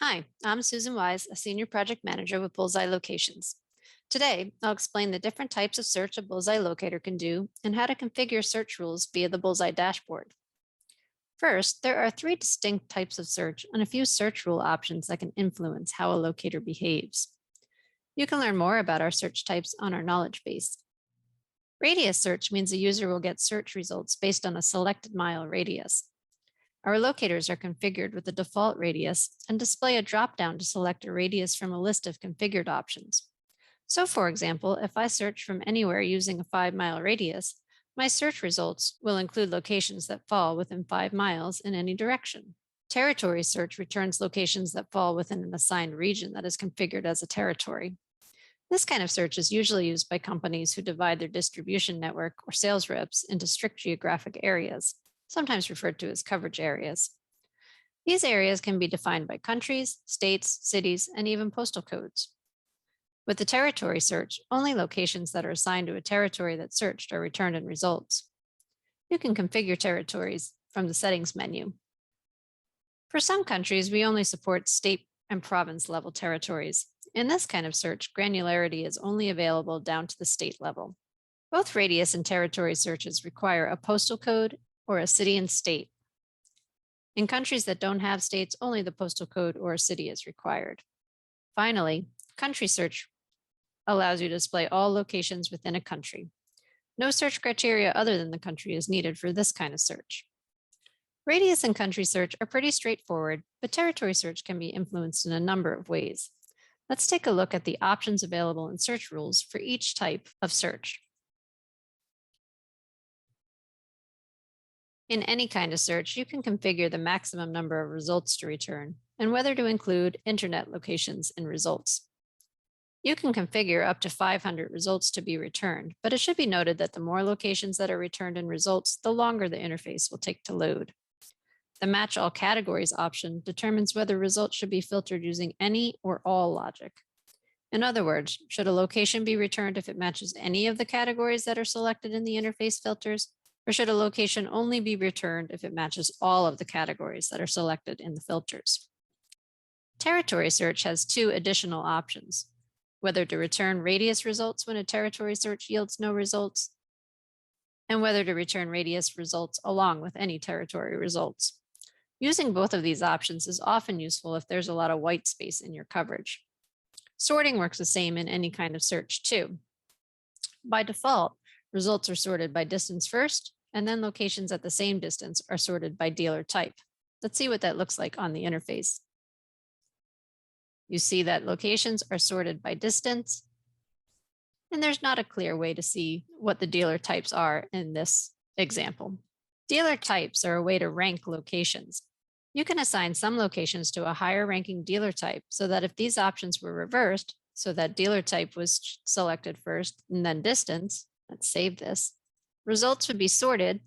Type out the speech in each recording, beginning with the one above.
Hi, I'm Susan Wise, a Senior Project Manager with Bullseye Locations. Today, I'll explain the different types of search a Bullseye Locator can do and how to configure search rules via the Bullseye dashboard. First, there are three distinct types of search and a few search rule options that can influence how a locator behaves. You can learn more about our search types on our knowledge base. Radius search means a user will get search results based on a selected mile radius. Our locators are configured with the default radius and display a drop-down to select a radius from a list of configured options. So for example, if I search from anywhere using a 5-mile radius, my search results will include locations that fall within 5 miles in any direction. Territory search returns locations that fall within an assigned region that is configured as a territory. This kind of search is usually used by companies who divide their distribution network or sales reps into strict geographic areas, sometimes referred to as coverage areas. These areas can be defined by countries, states, cities, and even postal codes. With the territory search, only locations that are assigned to a territory that's searched are returned in results. You can configure territories from the settings menu. For some countries, we only support state and province level territories. In this kind of search, granularity is only available down to the state level. Both radius and territory searches require a postal code or a city and state. In countries that don't have states, only the postal code or a city is required. Finally, country search allows you to display all locations within a country. No search criteria other than the country is needed for this kind of search. Radius and country search are pretty straightforward, but territory search can be influenced in a number of ways. Let's take a look at the options available in search rules for each type of search. In any kind of search, you can configure the maximum number of results to return and whether to include internet locations in results. You can configure up to 500 results to be returned, but it should be noted that the more locations that are returned in results, the longer the interface will take to load. The Match All Categories option determines whether results should be filtered using any or all logic. In other words, should a location be returned if it matches any of the categories that are selected in the interface filters, or should a location only be returned if it matches all of the categories that are selected in the filters? Territory search has two additional options: whether to return radius results when a territory search yields no results, and whether to return radius results along with any territory results. Using both of these options is often useful if there's a lot of white space in your coverage. Sorting works the same in any kind of search too. By default, results are sorted by distance first, and then locations at the same distance are sorted by dealer type. Let's see what that looks like on the interface. You see that locations are sorted by distance, and there's not a clear way to see what the dealer types are in this example. Dealer types are a way to rank locations. You can assign some locations to a higher ranking dealer type so that if these options were reversed, so that dealer type was selected first and then distance, let's save this, results would be sorted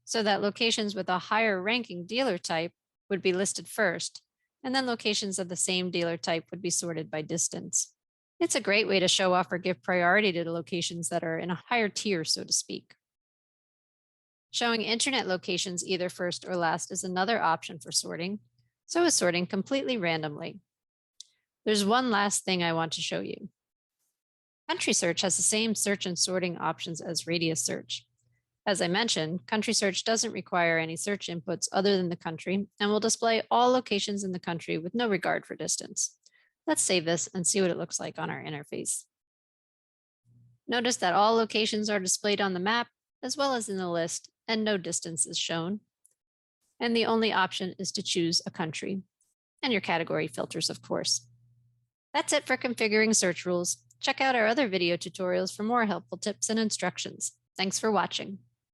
so that locations with a higher ranking dealer type would be listed first, and then locations of the same dealer type would be sorted by distance. It's a great way to show off or give priority to the locations that are in a higher tier, so to speak. Showing internet locations either first or last is another option for sorting. So is sorting completely randomly. There's one last thing I want to show you. Country search has the same search and sorting options as radius search. As I mentioned, country search doesn't require any search inputs other than the country and will display all locations in the country with no regard for distance. Let's save this and see what it looks like on our interface. Notice that all locations are displayed on the map as well as in the list, and no distance is shown. And the only option is to choose a country and your category filters, of course. That's it for configuring search rules. Check out our other video tutorials for more helpful tips and instructions. Thanks for watching.